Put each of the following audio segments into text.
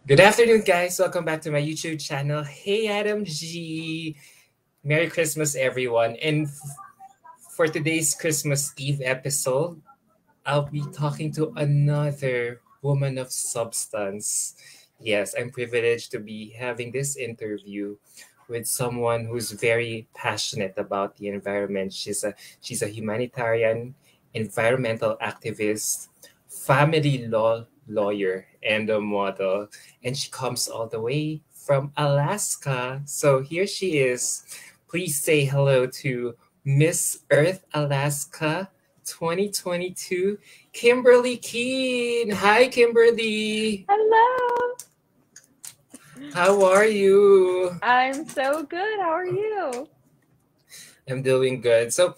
Good afternoon, guys. Welcome back to my YouTube channel. Hey, Adam G. Merry Christmas, everyone. And for today's Christmas Eve episode, I'll be talking to another woman of substance. Yes, I'm privileged to be having this interview with someone who's very passionate about the environment. She's a humanitarian, environmental activist, family law lawyer, and a model. And she comes all the way from Alaska. So here she is. Please say hello to Miss Earth Alaska 2022, Kimberly Keen. Hi, Kimberly. Hello. How are you? I'm so good. How are you? I'm doing good. So,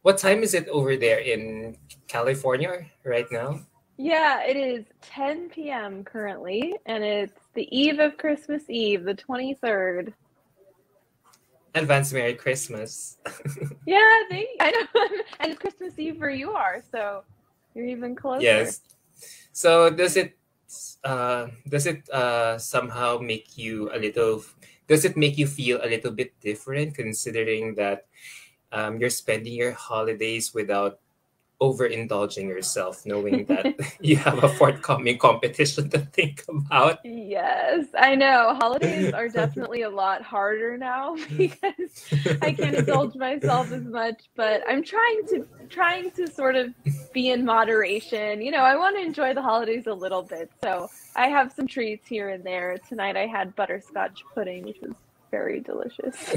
what time is it over there in California right now? Yeah, it is 10 p.m. currently, and it's the eve of Christmas Eve, the 23rd. Advance Merry Christmas. Yeah, I know. And it's Christmas Eve where you are, so you're even closer. Yes. So, does it somehow make you a little? Does it make you feel a little bit different, considering that you're spending your holidays without overindulging yourself, knowing that you have a forthcoming competition to think about? Yes, I know. Holidays are definitely a lot harder now because I can't indulge myself as much, but I'm trying to sort of be in moderation. I want to enjoy the holidays a little bit. So I have some treats here and there. Tonight I had butterscotch pudding, which was very delicious.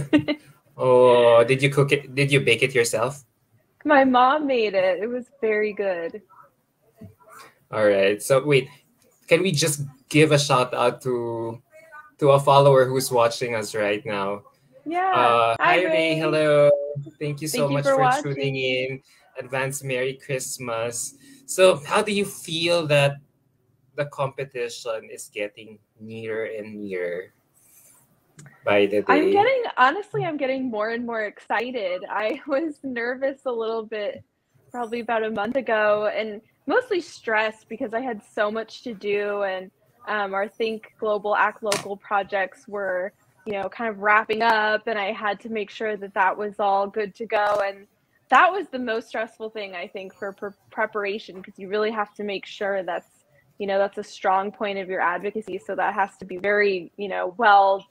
Oh, did you cook it? Did you bake it yourself? My mom made it. It was very good. All right. So wait, can we just give a shout out to a follower who's watching us right now? Yeah. Hi, Hi Ray, Ray. hello. Thank you so Thank you much for for tuning watching. in. Advance Merry Christmas. So, how do you feel that the competition is getting nearer and nearer by the day? I'm getting more and more excited. I was nervous a little bit probably about a month ago and mostly stressed because I had so much to do and our Think Global Act Local projects were, kind of wrapping up and I had to make sure that that was all good to go. And that was the most stressful thing, I think, for preparation because you really have to make sure that's a strong point of your advocacy. So that has to be very, well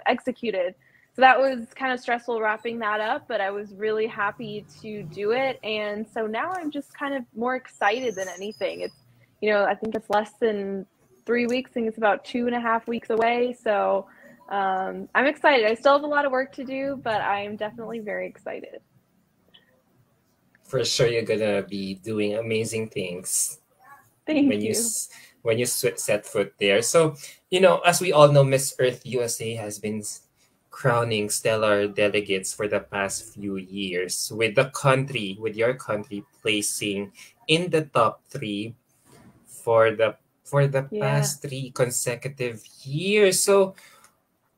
executed. So that was kind of stressful wrapping that up, but I was really happy to do it. And so now I'm just kind of more excited than anything. I think it's less than 3 weeks. I think it's about 2.5 weeks away. So I'm excited. I still have a lot of work to do, but I'm definitely very excited. For sure, you're gonna be doing amazing things when Thank you you. set foot there. So, as we all know, Miss Earth USA has been crowning stellar delegates for the past few years, with your country placing in the top three for the Yeah. past 3 consecutive years. So,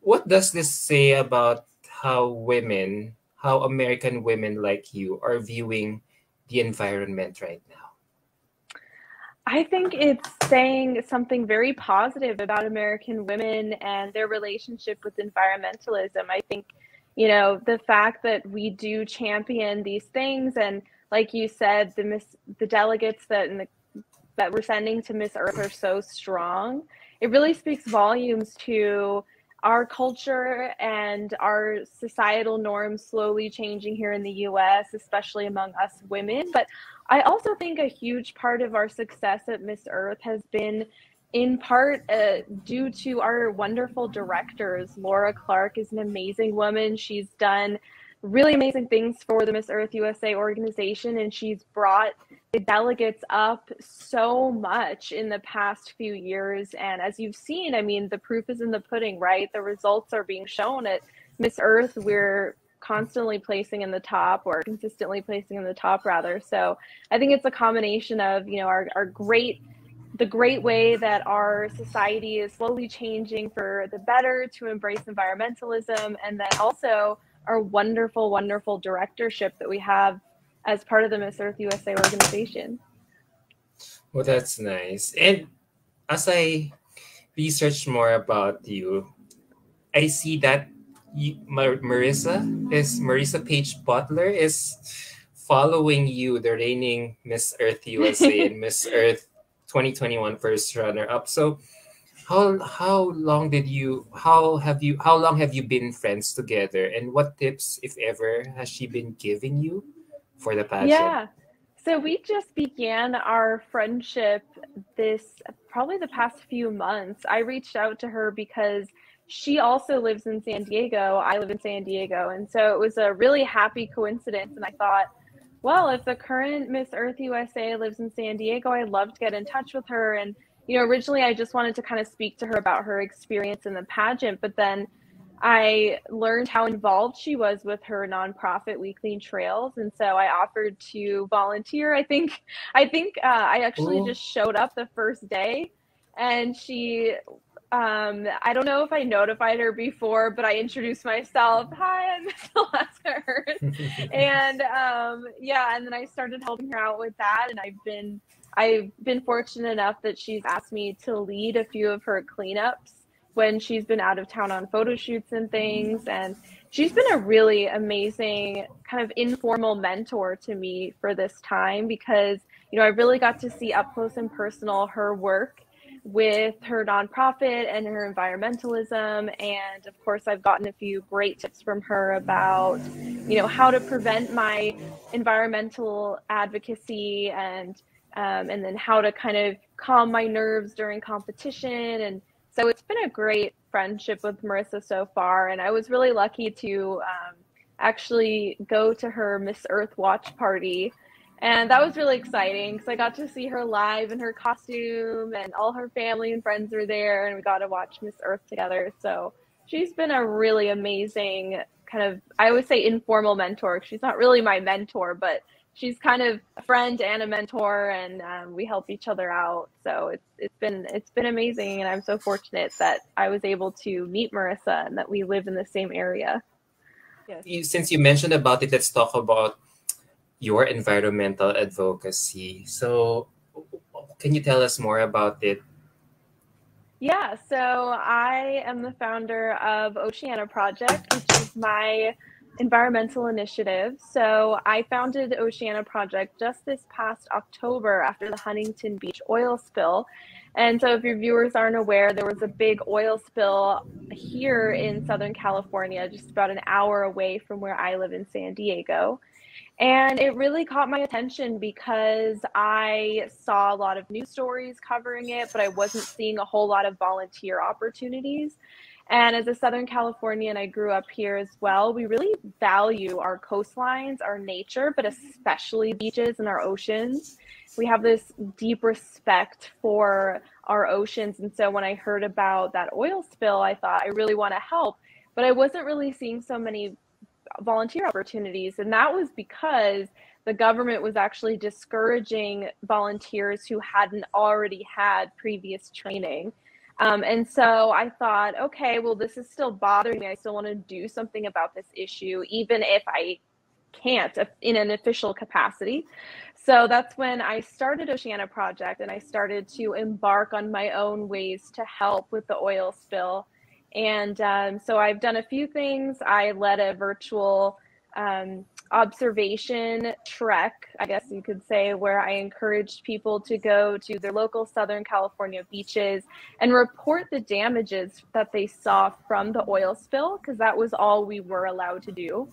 what does this say about how American women like you are viewing the environment right now? I think it's saying something very positive about American women and their relationship with environmentalism. I think, the fact that we do champion these things and like you said, the delegates that we're sending to Miss Earth are so strong. It really speaks volumes to our culture and our societal norms slowly changing here in the US, especially among us women. But I also think a huge part of our success at Miss Earth has been in part due to our wonderful directors. Laura Clark is an amazing woman. She's done really amazing things for the Miss Earth USA organization, and she's brought the delegates up so much in the past few years. And as you've seen, I mean, the proof is in the pudding, right? The results are being shown at Miss Earth. We're constantly placing in the top, or consistently placing in the top rather. So I think it's a combination of, the great way that our society is slowly changing for the better to embrace environmentalism, and then also our wonderful, wonderful directorship that we have as part of the Miss Earth USA organization. Well, that's nice. And as I research more about you, I see that Marissa Page Butler is following you, the reigning Miss Earth USA and Miss Earth 2021 first runner up. So how long have you been friends together, and what tips, if ever, has she been giving you for the pageant? Yeah. So we just began our friendship this probably the past few months. I reached out to her because she also lives in San Diego. I live in San Diego. And so it was a really happy coincidence. And I thought, well, if the current Miss Earth USA lives in San Diego, I'd love to get in touch with her. And, originally I just wanted to kind of speak to her about her experience in the pageant, but then I learned how involved she was with her nonprofit, We Clean Trails, and so I offered to volunteer. I actually Oh, just showed up the first day, and she. I don't know if I notified her before, but I introduced myself. Hi, I'm Miss Alaska Earth, and yeah, and then I started helping her out with that, and I've been fortunate enough that she's asked me to lead a few of her cleanups when she's been out of town on photo shoots and things. And she's been a really amazing kind of informal mentor to me for this time because, I really got to see up close and personal her work with her nonprofit and her environmentalism. And of course, I've gotten a few great tips from her about, how to prevent my environmental advocacy and then how to kind of calm my nerves during competition. And so it's been a great friendship with Marissa so far. And I was really lucky to actually go to her Miss Earth watch party. And that was really exciting because I got to see her live in her costume and all her family and friends were there and we got to watch Miss Earth together. So she's been a really amazing kind of, I always say informal mentor. She's not really my mentor, but she's kind of a friend and a mentor, and we help each other out. So it's been amazing, and I'm so fortunate that I was able to meet Marissa and that we live in the same area. Yes. since you mentioned about it, let's talk about your environmental advocacy. So, can you tell us more about it? Yeah, so I am the founder of Oceana Project, which is my environmental initiative. So I founded Oceana Project just this past October after the Huntington Beach oil spill. And so if your viewers aren't aware, there was a big oil spill here in Southern California, just about an hour away from where I live in San Diego. And it really caught my attention because I saw a lot of news stories covering it, but I wasn't seeing a whole lot of volunteer opportunities. And as a Southern Californian, I grew up here as well. We really value our coastlines, our nature, but especially beaches and our oceans. We have this deep respect for our oceans. And so when I heard about that oil spill, I thought I really want to help, but I wasn't really seeing so many volunteer opportunities. And that was because the government was actually discouraging volunteers who hadn't already had previous training. And so I thought, okay, well, this is still bothering me. I still want to do something about this issue, even if I can't in an official capacity. So that's when I started Oceana Project and I started to embark on my own ways to help with the oil spill. And so I've done a few things. I led a virtual observation trek, I guess you could say, where I encouraged people to go to their local Southern California beaches and report the damages that they saw from the oil spill, because that was all we were allowed to do.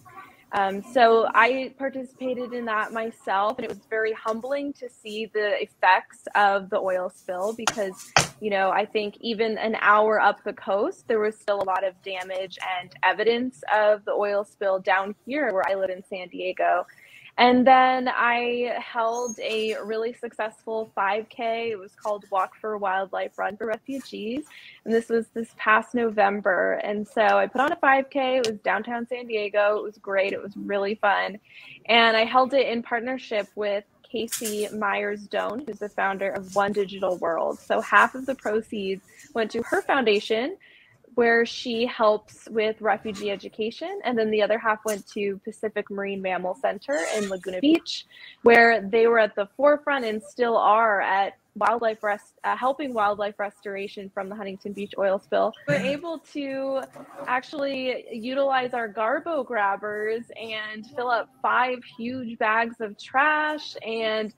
So I participated in that myself, and it was very humbling to see the effects of the oil spill because, I think even an hour up the coast, there was still a lot of damage and evidence of the oil spill down here where I live in San Diego. And then I held a really successful 5K. It was called Walk for Wildlife, Run for Refugees. And this was this past November. And so I put on a 5K. It was downtown San Diego. It was great. It was really fun. And I held it in partnership with Casey Myers-Doan, who's the founder of One Digital World. So half of the proceeds went to her foundation, where she helps with refugee education. And then the other half went to Pacific Marine Mammal Center in Laguna Beach, where they were at the forefront and still are at helping wildlife restoration from the Huntington Beach oil spill. We're able to actually utilize our garbo grabbers and fill up 5 huge bags of trash, and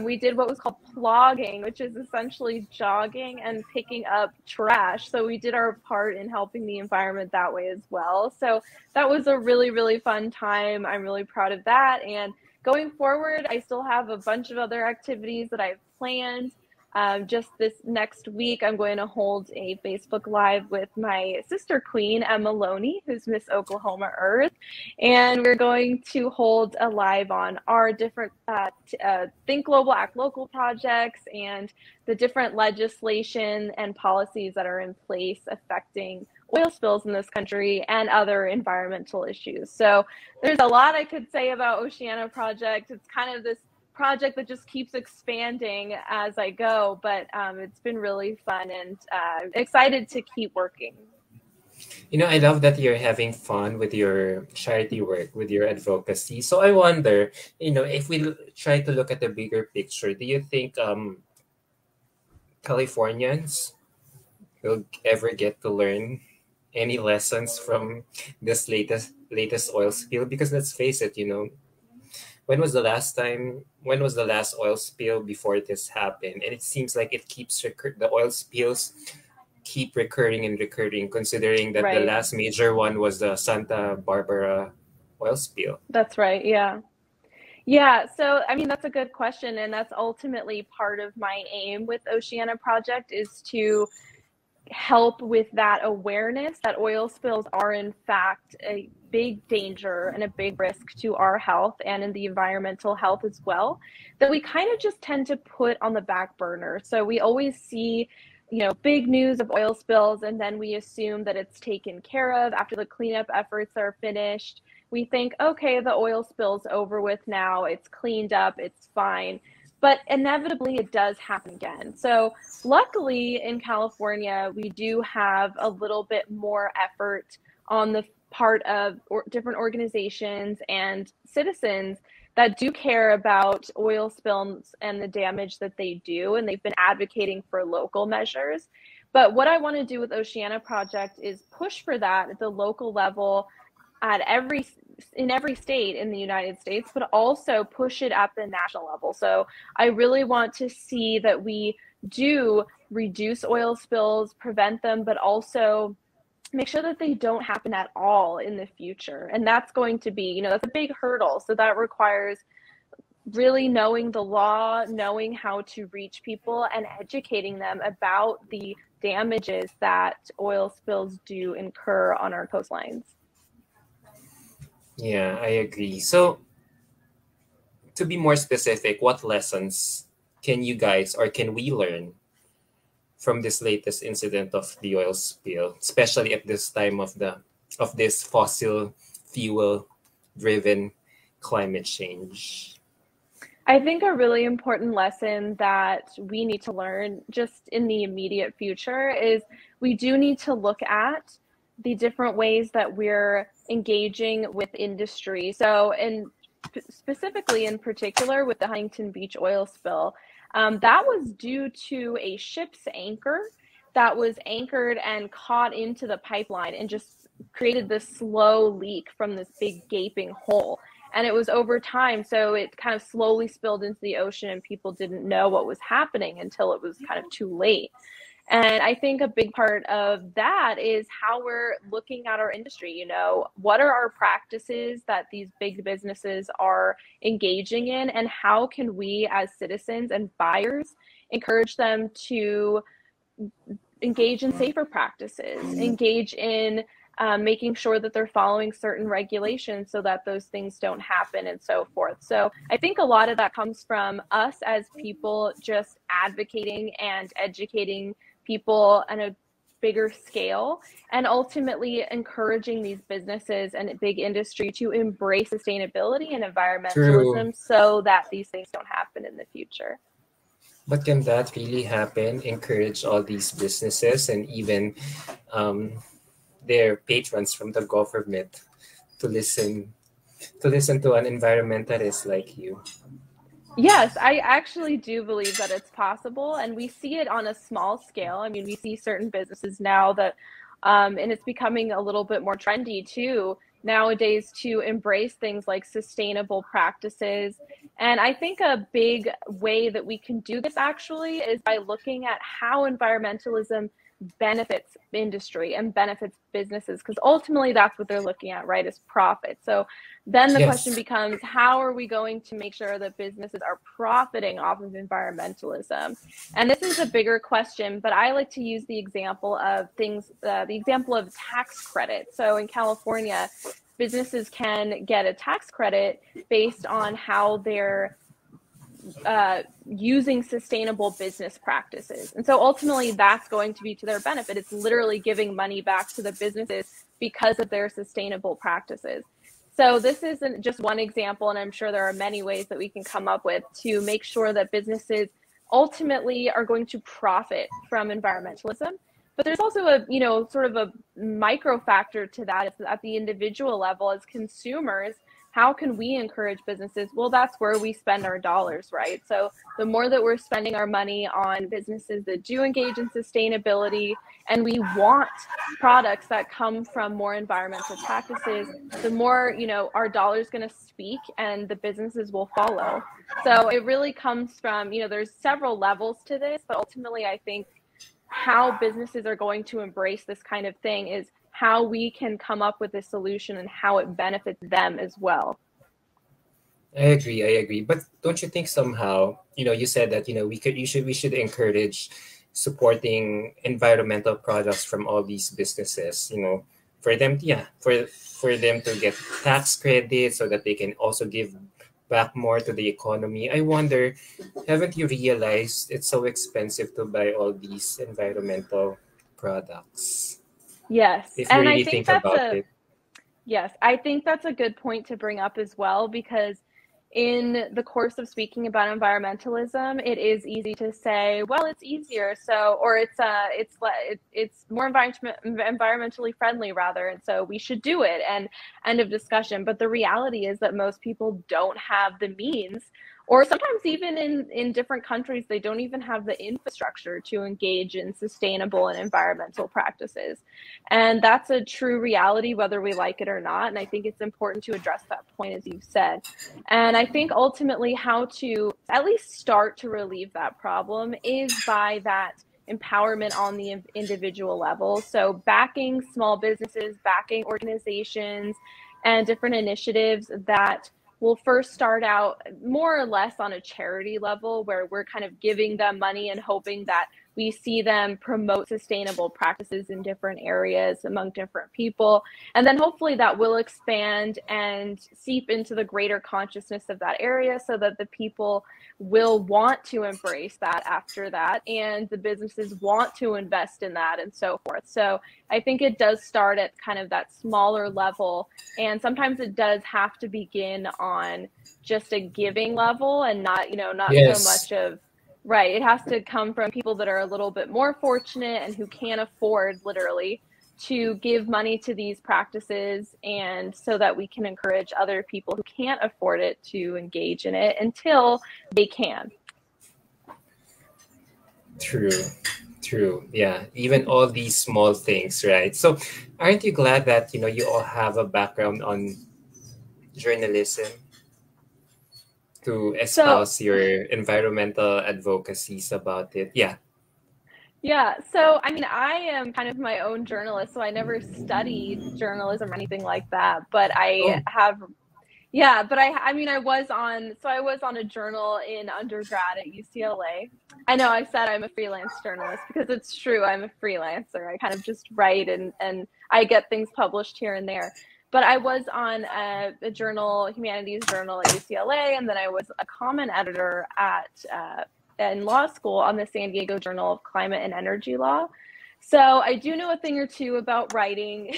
we did what was called plogging, which is essentially jogging and picking up trash. So we did our part in helping the environment that way as well. So that was a really, really fun time. I'm really proud of that. And going forward, I still have a bunch of other activities that I've planned. Just this next week, I'm going to hold a Facebook Live with my sister queen, Emma Loney, who's Miss Oklahoma Earth. And we're going to hold a live on our different Think Global, Act Local projects and the different legislation and policies that are in place affecting oil spills in this country and other environmental issues. So there's a lot I could say about Oceana Project. It's kind of this project that just keeps expanding as I go, but it's been really fun and excited to keep working. I love that you're having fun with your charity work, with your advocacy. So I wonder, if we try to look at the bigger picture, do you think Californians will ever get to learn any lessons from this latest oil spill? Because let's face it, when was the last oil spill before this happened? And it seems like it keeps the oil spills keep recurring and recurring, considering that the last major one was the Santa Barbara oil spill. That's right. So I mean, that's a good question, and that's ultimately part of my aim with Oceana Project, is to help with that awareness that oil spills are in fact a big danger and a big risk to our health and in the environmental health as well, that we kind of just tend to put on the back burner. So we always see, big news of oil spills, and then we assume that it's taken care of after the cleanup efforts are finished. We think, okay, the oil spill's over with now, it's cleaned up, it's fine. But inevitably, it does happen again. So luckily in California, we do have a little bit more effort on the part of different organizations and citizens that do care about oil spills and the damage that they do. And they've been advocating for local measures. But what I want to do with Oceana Project is push for that at the local level in every state in the United States, but also push it at the national level. So I really want to see that we do reduce oil spills, prevent them, but also make sure that they don't happen at all in the future. And that's going to be, that's a big hurdle. So that requires really knowing the law, knowing how to reach people, and educating them about the damages that oil spills do incur on our coastlines. Yeah, I agree. So, to be more specific, what lessons can you guys or can we learn from this latest incident of the oil spill, especially at this time of this fossil fuel driven climate change? I think a really important lesson that we need to learn just in the immediate future is we do need to look at the different ways that we're engaging with industry. So, specifically in particular with the Huntington Beach oil spill, that was due to a ship's anchor that was anchored and caught into the pipeline and just created this slow leak from this big gaping hole. And it was over time, so it kind of slowly spilled into the ocean and people didn't know what was happening until it was kind of too late. And I think a big part of that is how we're looking at our industry. What are our practices that these big businesses are engaging in, and how can we as citizens and buyers encourage them to engage in safer practices, engage in making sure that they're following certain regulations so that those things don't happen and so forth. So I think a lot of that comes from us as people just advocating and educating people on a bigger scale, and ultimately encouraging these businesses and big industry to embrace sustainability and environmentalism so that these things don't happen in the future. But can that really happen? Encourage all these businesses and even their patrons from the government to listen to an environmentalist like you? Yes, I actually do believe that it's possible, and we see it on a small scale. I mean, we see certain businesses now that, and it's becoming a little bit more trendy too nowadays to embrace things like sustainable practices. And I think a big way that we can do this actually is by looking at how environmentalism benefits industry and benefits businesses, because ultimately that's what they're looking at, right, is profit. So then the question Yes. becomes, how are we going to make sure that businesses are profiting off of environmentalism? And this is a bigger question, but I like to use the example of the example of tax credit. So in California, businesses can get a tax credit based on how they're using sustainable business practices. And so ultimately, that's going to be to their benefit. It's literally giving money back to the businesses because of their sustainable practices. So this isn't just one example, and I'm sure there are many ways that we can come up with to make sure that businesses ultimately are going to profit from environmentalism. But there's also a, sort of a micro factor to that at the individual level as consumers. How can we encourage businesses? Well, that's where we spend our dollars, right? So the more that we're spending our money on businesses that do engage in sustainability, and we want products that come from more environmental practices, the more, our dollars going to speak and the businesses will follow. So it really comes from, there's several levels to this, but ultimately I think how businesses are going to embrace this kind of thing is how we can come up with a solution and how it benefits them as well. I agree. But don't you think somehow, you said that, we should encourage supporting environmental products from all these businesses, for them, yeah, for them to get tax credit so that they can also give back more to the economy. I wonder, haven't you realized it's so expensive to buy all these environmental products? Yes. If you And I really think think that's about a it. Yes, I think that's a good point to bring up as well, because in the course of speaking about environmentalism, it is easy to say, well, it's easier, so, or it's more environmentally friendly rather, and so we should do it, and end of discussion. But the reality is that most people don't have the means, or sometimes even in different countries, they don't even have the infrastructure to engage in sustainable and environmental practices. And that's a true reality, whether we like it or not. And I think it's important to address that point, as you've said. And I think ultimately how to at least start to relieve that problem is by that empowerment on the individual level. So backing small businesses, backing organizations, and different initiatives that will first start out more or less on a charity level, where we're kind of giving them money and hoping that we see them promote sustainable practices in different areas among different people. And then hopefully that will expand and seep into the greater consciousness of that area so that the people will want to embrace that after that, and the businesses want to invest in that, and so forth. So I think it does start at kind of that smaller level, and sometimes it does have to begin on just a giving level and not so Yes. much of, right, it has to come from people that are a little bit more fortunate and who can afford literally to give money to these practices, and so that we can encourage other people who can't afford it to engage in it until they can. True, true. Yeah, even all these small things, right? So, aren't you glad that you all have a background on journalism to So espouse your environmental advocacies about it? Yeah. yeah, so I mean, I am kind of my own journalist, so I never studied journalism or anything like that, but I Oh, have. Yeah, but I mean, I was on a journal in undergrad at UCLA. I know I said I'm a freelance journalist because it's true. I'm a freelancer. I kind of just write, and I get things published here and there. But I was on a journal, humanities journal at UCLA, and then I was a comment editor in law school on the San Diego Journal of Climate and Energy Law. So I do know a thing or two about writing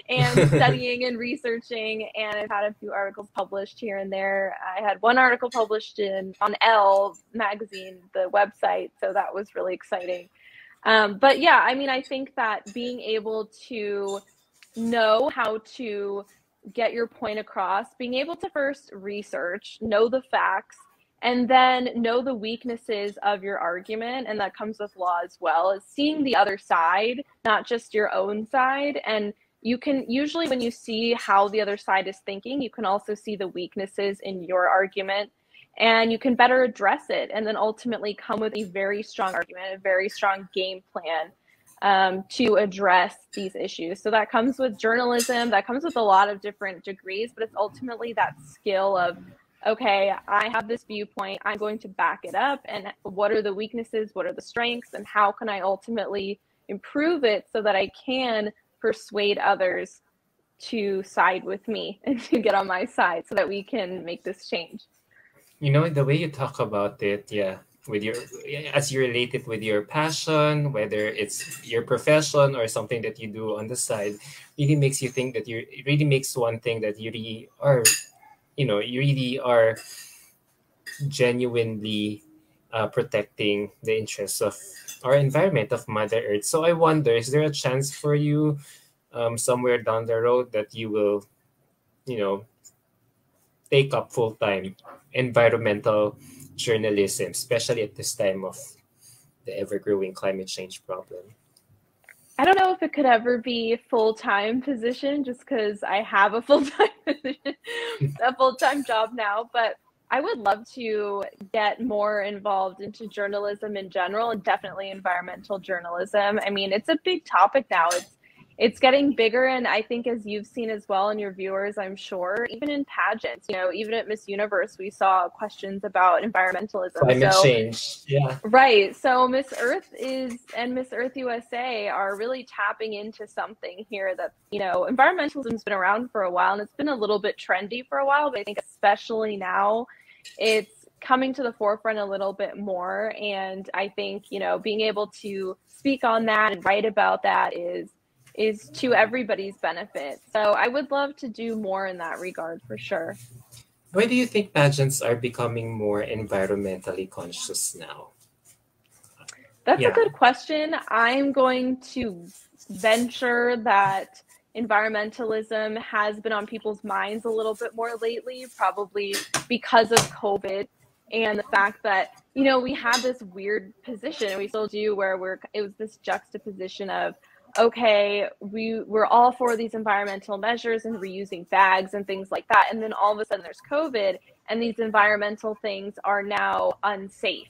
and studying and researching, and I've had a few articles published here and there. I had one article published on Elle magazine, the website, so that was really exciting. But yeah, I mean, I think that being able to know how to get your point across, being able to first research, know the facts, and then know the weaknesses of your argument. And that comes with law as well, is seeing the other side, not just your own side. And you can usually, when you see how the other side is thinking, you can also see the weaknesses in your argument, and you can better address it, and then ultimately come with a very strong argument, a very strong game plan to address these issues. So that comes with journalism, that comes with a lot of different degrees, but it's ultimately that skill of, okay, I have this viewpoint, I'm going to back it up, and what are the weaknesses, what are the strengths, and how can I ultimately improve it so that I can persuade others to side with me and to get on my side so that we can make this change. You know, the way you talk about it, yeah, with your, as you relate it with your passion, whether it's your profession or something that you do on the side, really makes you think that it really makes one thing that you really are, you really are genuinely protecting the interests of our environment, of Mother Earth. So I wonder, is there a chance for you somewhere down the road that you will, take up full-time environmental journalism, especially at this time of the ever-growing climate change problem? I don't know if it could ever be a full-time position, just because I have a full-time position, a full-time job now, but I would love to get more involved into journalism in general, and definitely environmental journalism. I mean, it's a big topic now. It's getting bigger, and I think, as you've seen as well, and your viewers, I'm sure, even in pageants, even at Miss Universe, we saw questions about environmentalism. Climate change, yeah. Right. So Miss Earth and Miss Earth USA are really tapping into something here that, environmentalism's been around for a while, and it's been a little bit trendy for a while, but I think especially now it's coming to the forefront a little bit more. And I think, being able to speak on that and write about that is to everybody's benefit. So I would love to do more in that regard, for sure. Why do you think pageants are becoming more environmentally conscious now? That's a good question. I'm going to venture that environmentalism has been on people's minds a little bit more lately, probably because of COVID and the fact that, we had this weird position, and we still do, where it was this juxtaposition of, okay, we're all for these environmental measures and reusing bags and things like that. And then all of a sudden there's COVID, and these environmental things are now unsafe,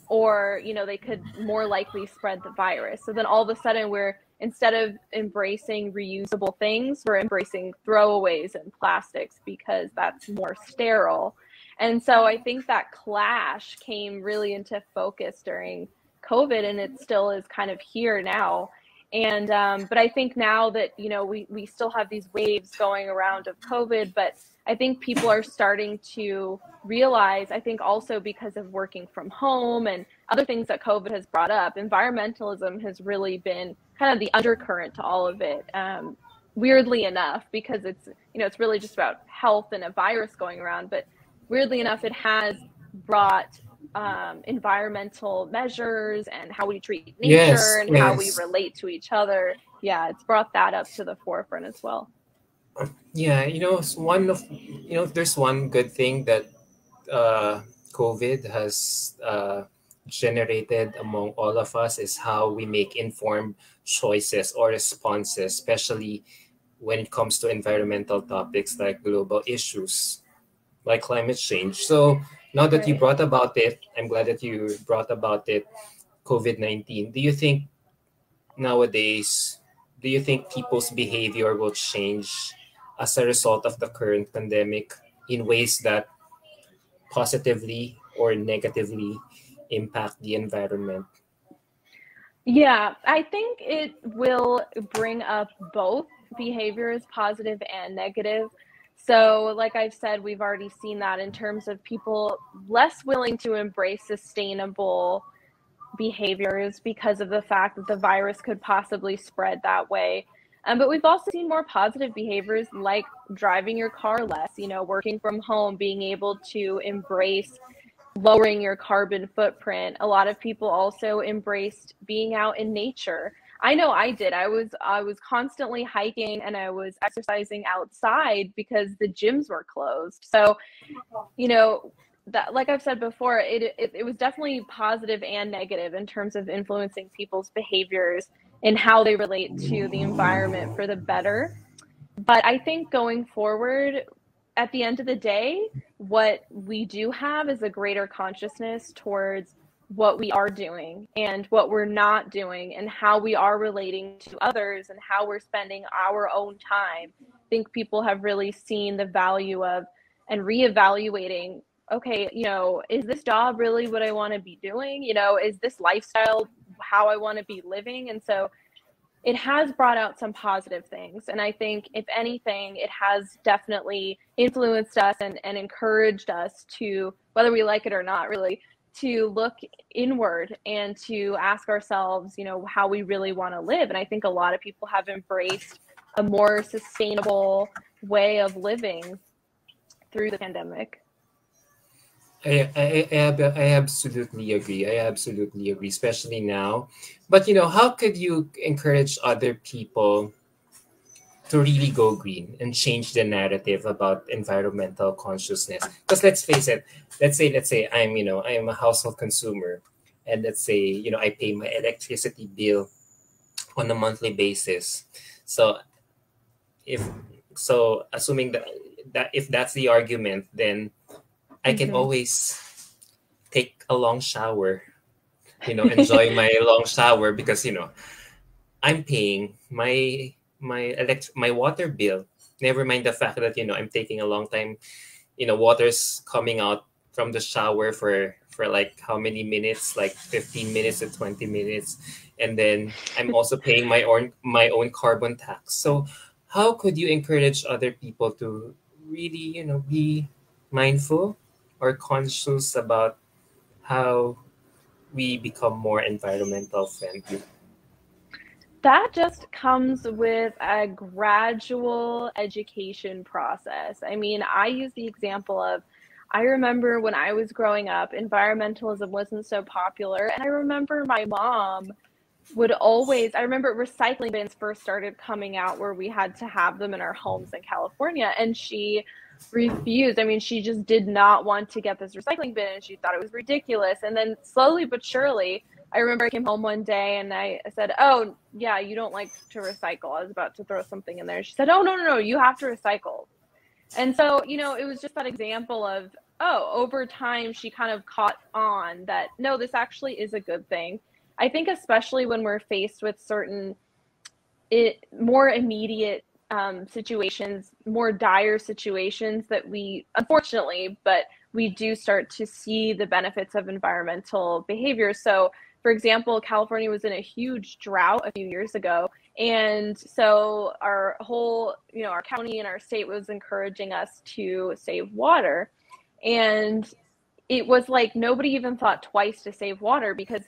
or, they could more likely spread the virus. So then all of a sudden instead of embracing reusable things, we're embracing throwaways and plastics because that's more sterile. And so I think that clash came really into focus during COVID, and it still is kind of here now. And but I think now that, we still have these waves going around of COVID, but I think people are starting to realize, I think also because of working from home and other things that COVID has brought up, environmentalism has really been kind of the undercurrent to all of it. Weirdly enough, because it's really just about health and a virus going around, but weirdly enough, it has brought environmental measures and how we treat nature and how we relate to each other. Yeah, it's brought that up to the forefront as well. Yeah, there's one good thing that COVID has generated among all of us, is how we make informed choices or responses, especially when it comes to environmental topics like global issues, like climate change. So now that you brought about it, I'm glad that you brought about it, COVID-19. Do you think people's behavior will change as a result of the current pandemic in ways that positively or negatively impact the environment? Yeah, I think it will bring up both behaviors, positive and negative. So like I've said, we've already seen that in terms of people less willing to embrace sustainable behaviors because of the fact that the virus could possibly spread that way. But we've also seen more positive behaviors, like driving your car less, working from home, being able to embrace lowering your carbon footprint. A lot of people also embraced being out in nature. I know I did. I was constantly hiking, and I was exercising outside because the gyms were closed. So, that, like I've said before, it was definitely positive and negative in terms of influencing people's behaviors and how they relate to the environment for the better. But I think going forward, at the end of the day, what we do have is a greater consciousness towards what we are doing and what we're not doing and how we are relating to others and how we're spending our own time. I think people have really seen the value of and reevaluating, okay, is this job really what I want to be doing? Is this lifestyle how I want to be living? And so it has brought out some positive things. And I think, if anything, it has definitely influenced us and encouraged us to, whether we like it or not, really, to look inward and to ask ourselves, how we really want to live. And I think a lot of people have embraced a more sustainable way of living through the pandemic. I absolutely agree. I absolutely agree, especially now. But how could you encourage other people to really go green and change the narrative about environmental consciousness? Because let's face it, let's say I am a household consumer, and let's say I pay my electricity bill on a monthly basis. So if assuming that if that's the argument, then I can always take a long shower, enjoy my long shower, because I'm paying my water bill. Never mind the fact that I'm taking a long time. Water's coming out from the shower for like how many minutes, like 15 minutes to 20 minutes, and then I'm also paying my own carbon tax. So how could you encourage other people to really be mindful or conscious about how we become more environmental friendly? That just comes with a gradual education process. I mean, I use the example of, I remember when I was growing up, environmentalism wasn't so popular. And I remember my mom I remember recycling bins first started coming out, where we had to have them in our homes in California. And she refused. I mean, she just did not want to get this recycling bin, and she thought it was ridiculous. And then slowly but surely, I remember I came home one day and I said, "Oh, yeah, you don't like to recycle." I was about to throw something in there. She said, "Oh, no, you have to recycle." And so, it was just that example of, over time, she kind of caught on that, no, this actually is a good thing. I think especially when we're faced with certain more immediate situations, more dire situations that we, unfortunately, but we do start to see the benefits of environmental behavior. So, for example, California was in a huge drought a few years ago. And so our whole, our county and our state was encouraging us to save water. And it was like nobody even thought twice to save water because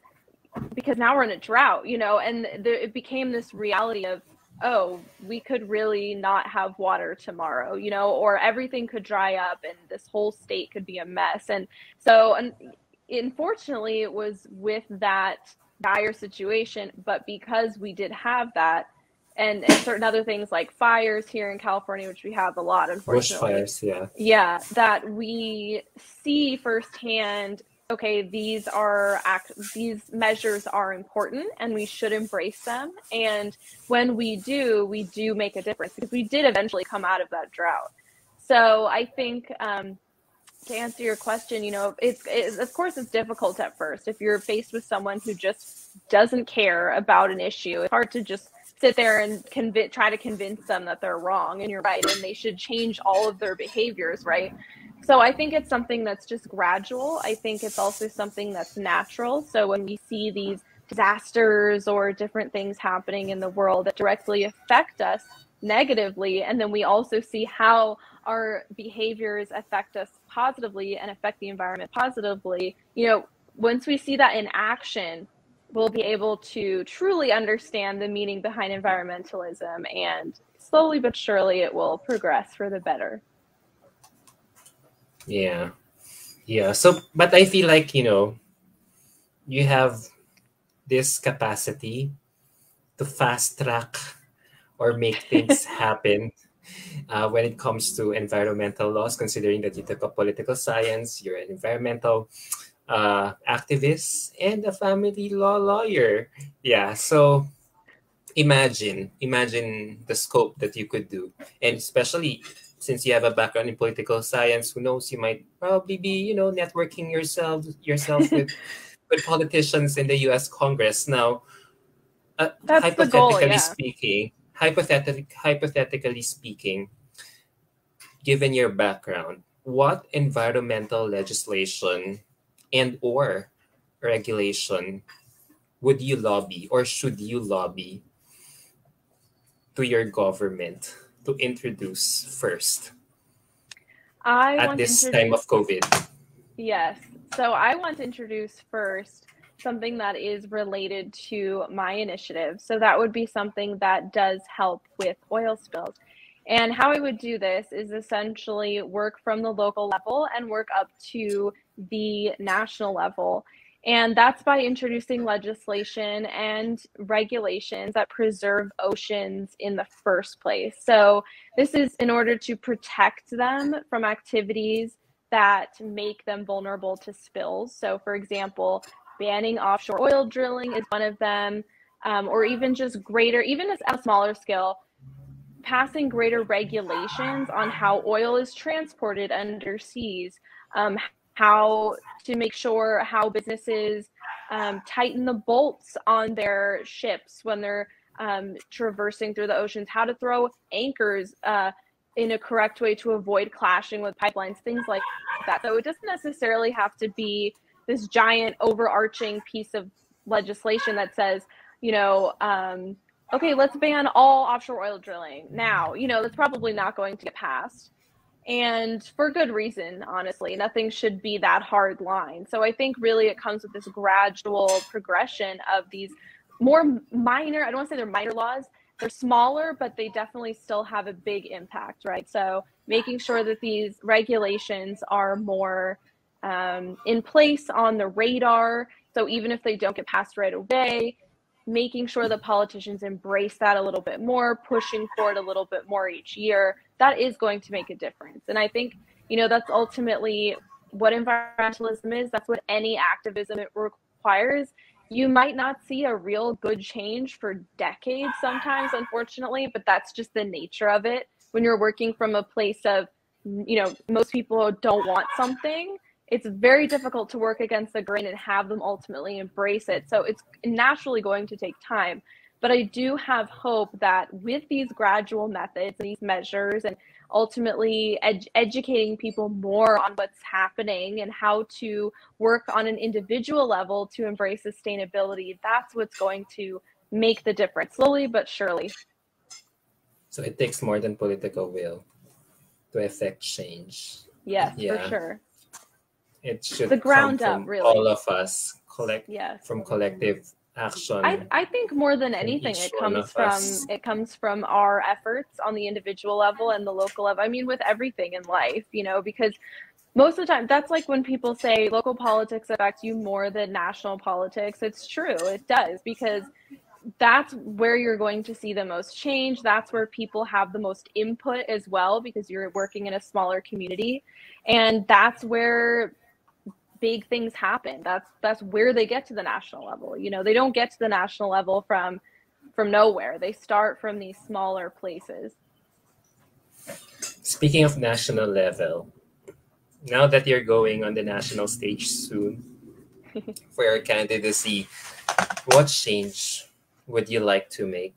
now we're in a drought, and it became this reality of, we could really not have water tomorrow, or everything could dry up and this whole state could be a mess. And so, unfortunately, it was with that dire situation, but because we did have that, and certain other things like fires here in California, which we have a lot, unfortunately. Bushfires, yeah. Yeah, that we see firsthand, okay, these measures are important and we should embrace them. And when we do make a difference, because we did eventually come out of that drought. So I think, to answer your question, it's of course it's difficult at first. If you're faced with someone who just doesn't care about an issue, it's hard to just sit there and try to convince them that they're wrong and you're right and they should change all of their behaviors, right? So I think it's something that's just gradual. I think it's also something that's natural. So when we see these disasters or different things happening in the world that directly affect us negatively, and then we also see how our behaviors affect us positively and affect the environment positively, once we see that in action, we'll be able to truly understand the meaning behind environmentalism, and slowly but surely it will progress for the better. Yeah. So, but I feel like, you have this capacity to fast track or make things happen when it comes to environmental laws, considering that you took up political science, you're an environmental activist, and a family law lawyer. Yeah, so imagine the scope that you could do, and especially since you have a background in political science, who knows, you might probably be, networking yourself with politicians in the US Congress. Now, That's the goal, hypothetically yeah. speaking, hypothetically speaking, given your background, what environmental legislation and or regulation would you lobby, or should you lobby to your government to introduce first I at want to this time introduce, of COVID? yes. So I want to introduce first something that is related to my initiative. So that would be something that does help with oil spills. And how I would do this is essentially work from the local level and work up to the national level. And that's by introducing legislation and regulations that preserve oceans in the first place. So this is in order to protect them from activities that make them vulnerable to spills. So, for example, banning offshore oil drilling is one of them, or even just greater, even as a smaller scale, passing greater regulations on how oil is transported underseas, how to make sure how businesses tighten the bolts on their ships when they're traversing through the oceans, how to throw anchors in a correct way to avoid clashing with pipelines, things like that. So it doesn't necessarily have to be this giant overarching piece of legislation that says, okay, let's ban all offshore oil drilling now. That's probably not going to get passed. And for good reason, honestly. Nothing should be that hard line. So I think really it comes with this gradual progression of these more minor, I don't want to say they're minor laws, they're smaller, but they definitely still have a big impact, right? So making sure that these regulations are more in place on the radar. So even if they don't get passed right away, making sure that politicians embrace that a little bit more, pushing for it a little bit more each year, that is going to make a difference. And I think, that's ultimately what environmentalism is. That's what any activism it requires. You might not see a real good change for decades sometimes, unfortunately, but that's just the nature of it. When you're working from a place of, most people don't want something, it's very difficult to work against the grain and have them ultimately embrace it. So it's naturally going to take time. But I do have hope that with these gradual methods and these measures and ultimately educating people more on what's happening and how to work on an individual level to embrace sustainability, that's what's going to make the difference, slowly but surely. So it takes more than political will to affect change. Yes, Yeah. for sure. It should The ground come up, from really. all of us, Yes. from collective action. I think more than anything, it comes from our efforts on the individual level and the local level. I mean, with everything in life, because most of the time, that's like when people say local politics affect you more than national politics. It's true, it does, because that's where you're going to see the most change. That's where people have the most input as well, because you're working in a smaller community, and that's where big things happen. That's where they get to the national level. They don't get to the national level from nowhere. They start from these smaller places. Speaking of national level, now that you're going on the national stage soon for your candidacy, what change would you like to make?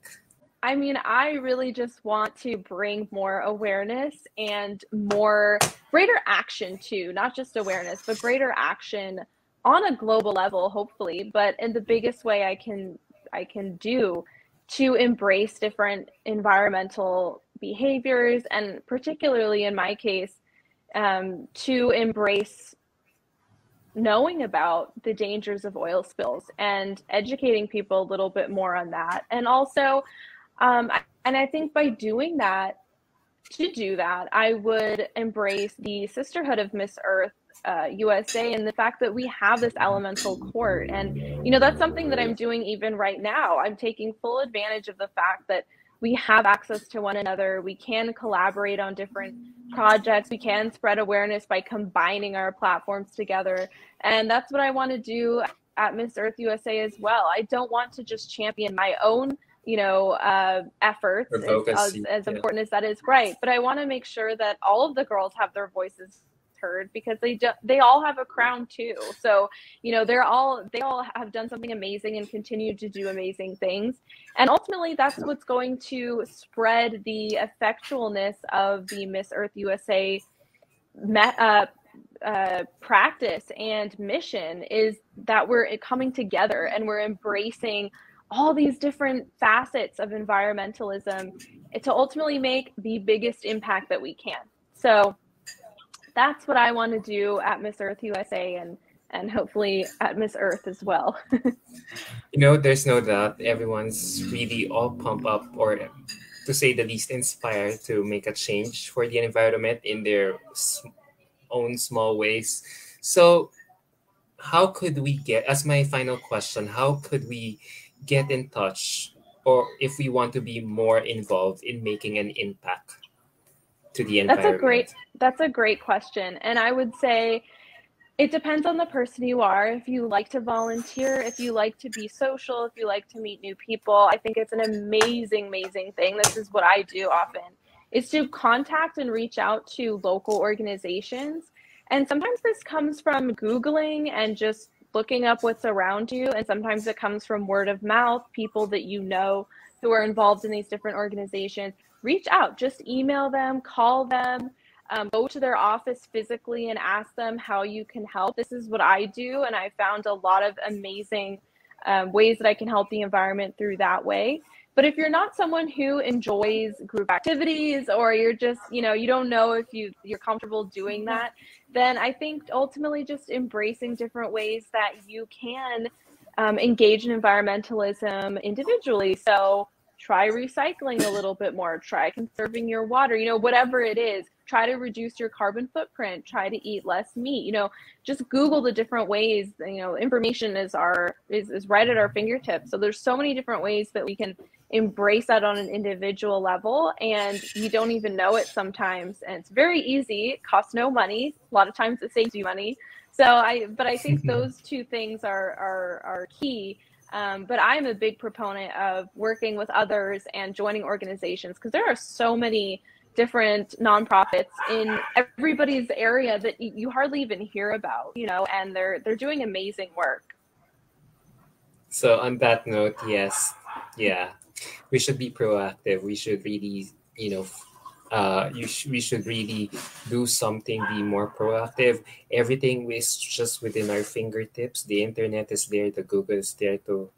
I mean, I really just want to bring more awareness and greater action too, not just awareness, but greater action on a global level, hopefully, but in the biggest way I can do to embrace different environmental behaviors, and particularly in my case, to embrace knowing about the dangers of oil spills and educating people a little bit more on that. And also, and I think by doing that, I would embrace the sisterhood of Miss Earth USA, and the fact that we have this elemental court. And, that's something that I'm doing even right now. I'm taking full advantage of the fact that we have access to one another. We can collaborate on different projects. We can spread awareness by combining our platforms together. And that's what I want to do at Miss Earth USA as well. I don't want to just champion my own, efforts, Advocacy. as Yeah. important as that is, right? But I want to make sure that all of the girls have their voices heard, because they all have a crown too. So they all have done something amazing and continue to do amazing things, and ultimately that's what's going to spread the effectualness of the Miss Earth USA practice and mission, is that we're coming together and we're embracing all these different facets of environmentalism to ultimately make the biggest impact that we can. So that's what I want to do at Miss Earth USA, and hopefully at Miss Earth as well. There's no doubt everyone's really all pumped up, or to say the least, inspired to make a change for the environment in their own small ways. So how could we get, as my final question, how could we get in touch, or if we want to be more involved in making an impact to the environment? That's a great question. And I would say it depends on the person you are. If you like to volunteer, if you like to be social, if you like to meet new people, I think it's an amazing, amazing thing. This is what I do often, is to contact and reach out to local organizations. And sometimes this comes from Googling and just looking up what's around you. And sometimes it comes from word of mouth, people that you know who are involved in these different organizations. Reach out, just email them, call them, go to their office physically and ask them how you can help. This is what I do, and I found a lot of amazing ways that I can help the environment through that way. But if you're not someone who enjoys group activities, or you're just, you don't know if you're comfortable doing that, then I think ultimately just embracing different ways that you can engage in environmentalism individually. So try recycling a little bit more, try conserving your water, whatever it is. Try to reduce your carbon footprint, try to eat less meat, just Google the different ways. Information is right at our fingertips. So there's so many different ways that we can embrace that on an individual level, and you don't even know it sometimes. And it's very easy. It costs no money. A lot of times it saves you money. But I think those two things are key. But I'm a big proponent of working with others and joining organizations, because there are so many different nonprofits in everybody's area that you hardly even hear about, and they're doing amazing work. So on that note, yes, yeah, we should be proactive. We should really, we should really do something, be more proactive. Everything is just within our fingertips. The internet is there, the Google is there to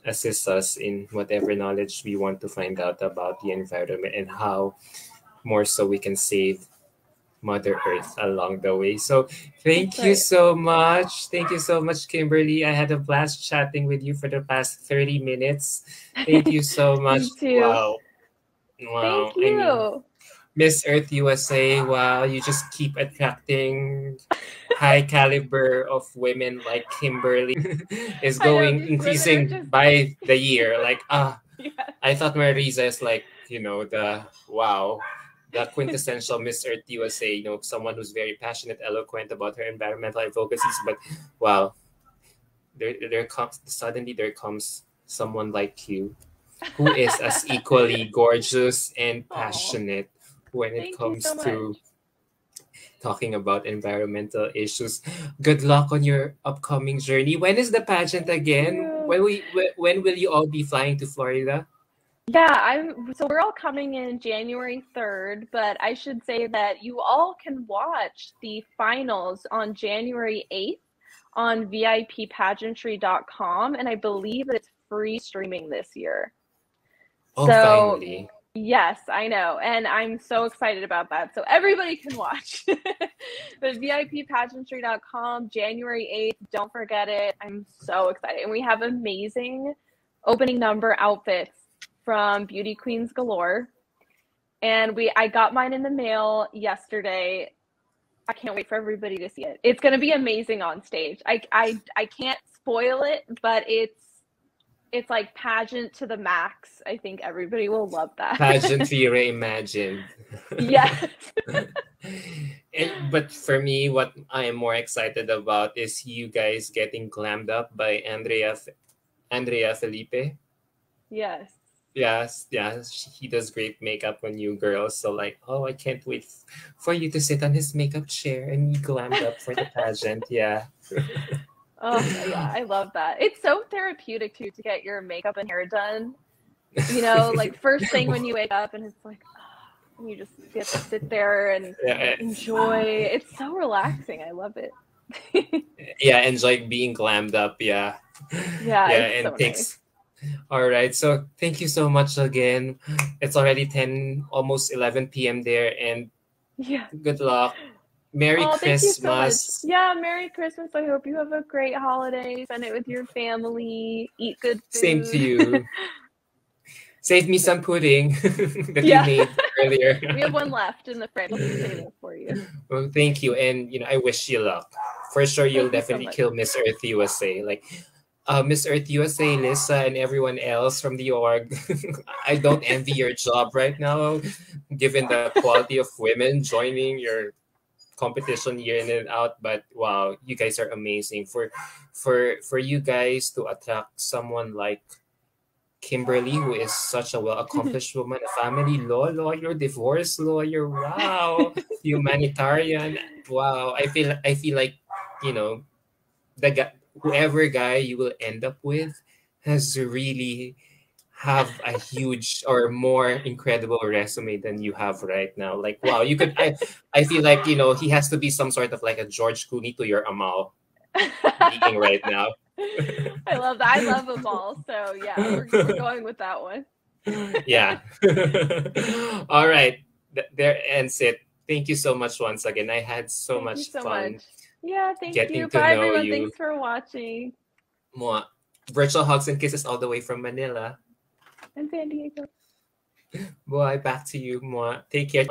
assist us in whatever knowledge we want to find out about the environment, and how more so we can save Mother Earth along the way. So thank you so much. Thank you so much, Kimberly. I had a blast chatting with you for the past 30 minutes. Thank you so much. Me too. Wow. Thank you. Miss Earth USA, wow, you just keep attracting high caliber of women like Kimberly. Is increasing by the year. Like, yes. I thought Marissa is like, the quintessential Miss Earth USA, someone who's very passionate, eloquent about her environmental advocacies. But wow, there comes someone like you, who is as equally gorgeous and passionate when it comes to talking about environmental issues. Good luck on your upcoming journey. When is the pageant again? When will you all be flying to Florida? Yeah, so we're all coming in January 3rd, but I should say that you all can watch the finals on January 8th on VIPpageantry.com, and I believe that it's free streaming this year. Oh, so, finally. Yes, I know, and I'm so excited about that. So everybody can watch. But VIPpageantry.com, January 8th, don't forget it. I'm so excited. And we have amazing opening number outfits from Beauty Queens Galore. And I got mine in the mail yesterday. I can't wait for everybody to see it. It's going to be amazing on stage. I can't spoil it, but it's it's like pageant to the max. I think everybody will love that. Pageantry reimagined. Yes. But for me, what I am more excited about is you guys getting glammed up by Andrea Felipe. Yes. Yes, yeah, he does great makeup on you girls. So like, oh, I can't wait for you to sit on his makeup chair and be glammed up for the pageant. Yeah. Oh, yeah, I love that. It's so therapeutic too to get your makeup and hair done. You know, like first thing when you wake up and it's like, oh, and you just get to sit there and Yeah, enjoy. It's so relaxing. I love it. yeah, enjoy being glammed up. Yeah, Yeah, yeah, it's so and nice. thanks. All right, so thank you so much again. It's already 10, almost 11 p.m. there, and Yeah. good luck. Merry Oh, thank you so much. Christmas. Yeah, Merry Christmas. I hope you have a great holiday. Spend it with your family. Eat good Same to food. you. Save me some pudding that you Yeah. made earlier. We have one left in the fridge. I'll save it for you. Well, thank you, and I wish you luck. For sure, you'll Thank you so definitely much. kill Miss Earth USA. Like, Miss Earth USA, Lisa, and everyone else from the org. I don't envy your job right now, given the quality of women joining your competition year in and out. But wow, you guys are amazing. For you guys to attract someone like Kimberly, who is such a well accomplished woman, a family law lawyer, divorce lawyer. Wow, humanitarian. Wow, I feel like you know the guy, whoever guy you will end up with, has to really have a huge or more incredible resume than you have right now. Like wow, you could. I feel like he has to be some sort of like a George Clooney to your Amal being right now. I love that. I love them all. So yeah, we're going with that one. Yeah. All right. There ends it. Thank you so much once again. I had so Thank you much so much. fun Yeah, thank you. getting to Bye know everyone. you. Thanks for watching. Mwah. Virtual hugs and kisses all the way from Manila. And San Diego. Boy, back to you. Mwah. Take care.